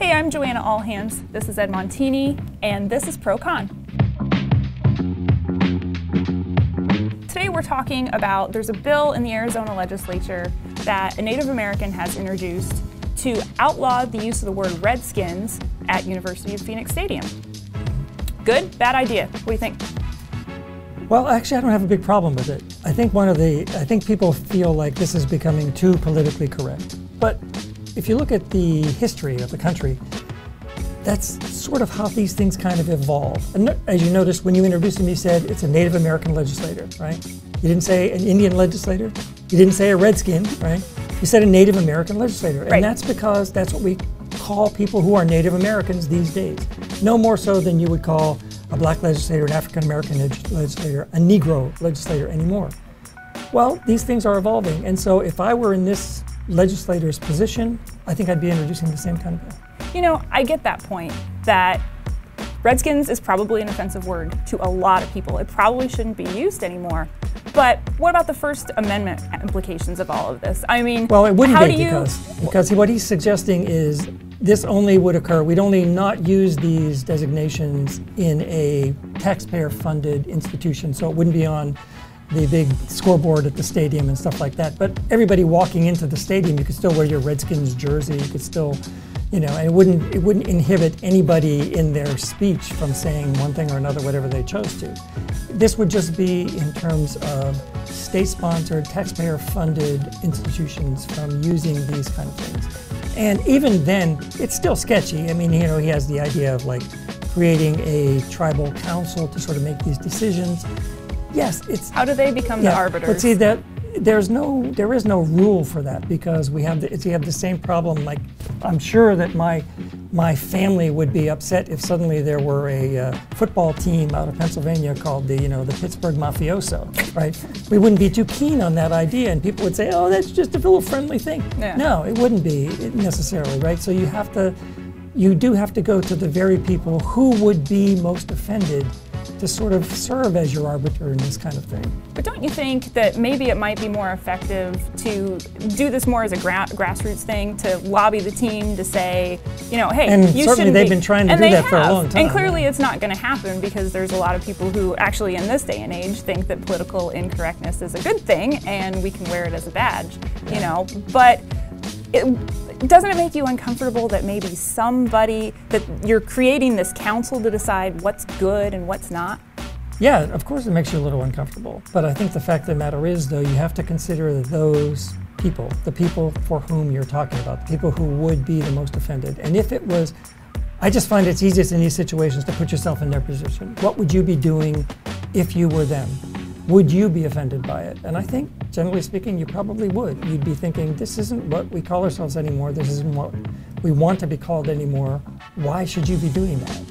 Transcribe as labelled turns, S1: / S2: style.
S1: Hey, I'm Joanna Allhands. This is Ed Montini, and this is Pro Con. Today we're talking about, there's a bill in the Arizona legislature that a Native American has introduced to outlaw the use of the word Redskins at University of Phoenix Stadium. Good? Bad idea? What do you think?
S2: Well, actually, I don't have a big problem with it. I think people feel like this is becoming too politically correct. But if you look at the history of the country, that's sort of how these things kind of evolve. And as you noticed, when you introduced him, you said it's a Native American legislator, right? You didn't say an Indian legislator. You didn't say a Redskin, right? You said a Native American legislator.
S1: Right.
S2: And that's because that's what we call people who are Native Americans these days. No more so than you would call a black legislator, an African American legislator, a Negro legislator anymore. Well, these things are evolving. And so if I were in this legislator's position, I think I'd be introducing the same kind of bill.
S1: You know, I get that point, that Redskins is probably an offensive word to a lot of people. It probably shouldn't be used anymore. But what about the First Amendment implications of all of this? I mean,
S2: well, it wouldn't be because what he's suggesting is this only would occur. We'd only not use these designations in a taxpayer-funded institution, so it wouldn't be on the big scoreboard at the stadium and stuff like that. But everybody walking into the stadium, you could still wear your Redskins jersey. You could still, you know, and it wouldn't inhibit anybody in their speech from saying one thing or another, whatever they chose to. This would just be in terms of state-sponsored, taxpayer-funded institutions from using these kind of things. And even then, it's still sketchy. I mean, you know, he has the idea of like creating a tribal council to sort of make these decisions. Yes, it's...
S1: How do they become the arbiters?
S2: But see, there is no rule for that, because we have the same problem. Like, I'm sure that my family would be upset if suddenly there were a football team out of Pennsylvania called the Pittsburgh Mafioso, right? We wouldn't be too keen on that idea, and people would say, oh, that's just a little friendly thing.
S1: Yeah.
S2: No, it wouldn't be necessarily, right? So you do have to go to the very people who would be most offended to sort of serve as your arbiter in this kind of thing.
S1: But don't you think that maybe it might be more effective to do this more as a grassroots thing, to lobby the team to say, you know, hey,
S2: and
S1: you shouldn't
S2: certainly they've been trying to do that for a long time.
S1: And clearly it's not going to happen, because there's a lot of people who actually in this day and age think that political incorrectness is a good thing and we can wear it as a badge, you know. But doesn't it make you uncomfortable that maybe that you're creating this council to decide what's good and what's not?
S2: Yeah, of course it makes you a little uncomfortable. But I think the fact of the matter is, though, you have to consider those people, the people for whom you're talking about, the people who would be the most offended. And if it was, I just find it's easiest in these situations to put yourself in their position. What would you be doing if you were them? Would you be offended by it? And I think, generally speaking, you probably would. You'd be thinking, this isn't what we call ourselves anymore. This isn't what we want to be called anymore. Why should you be doing that?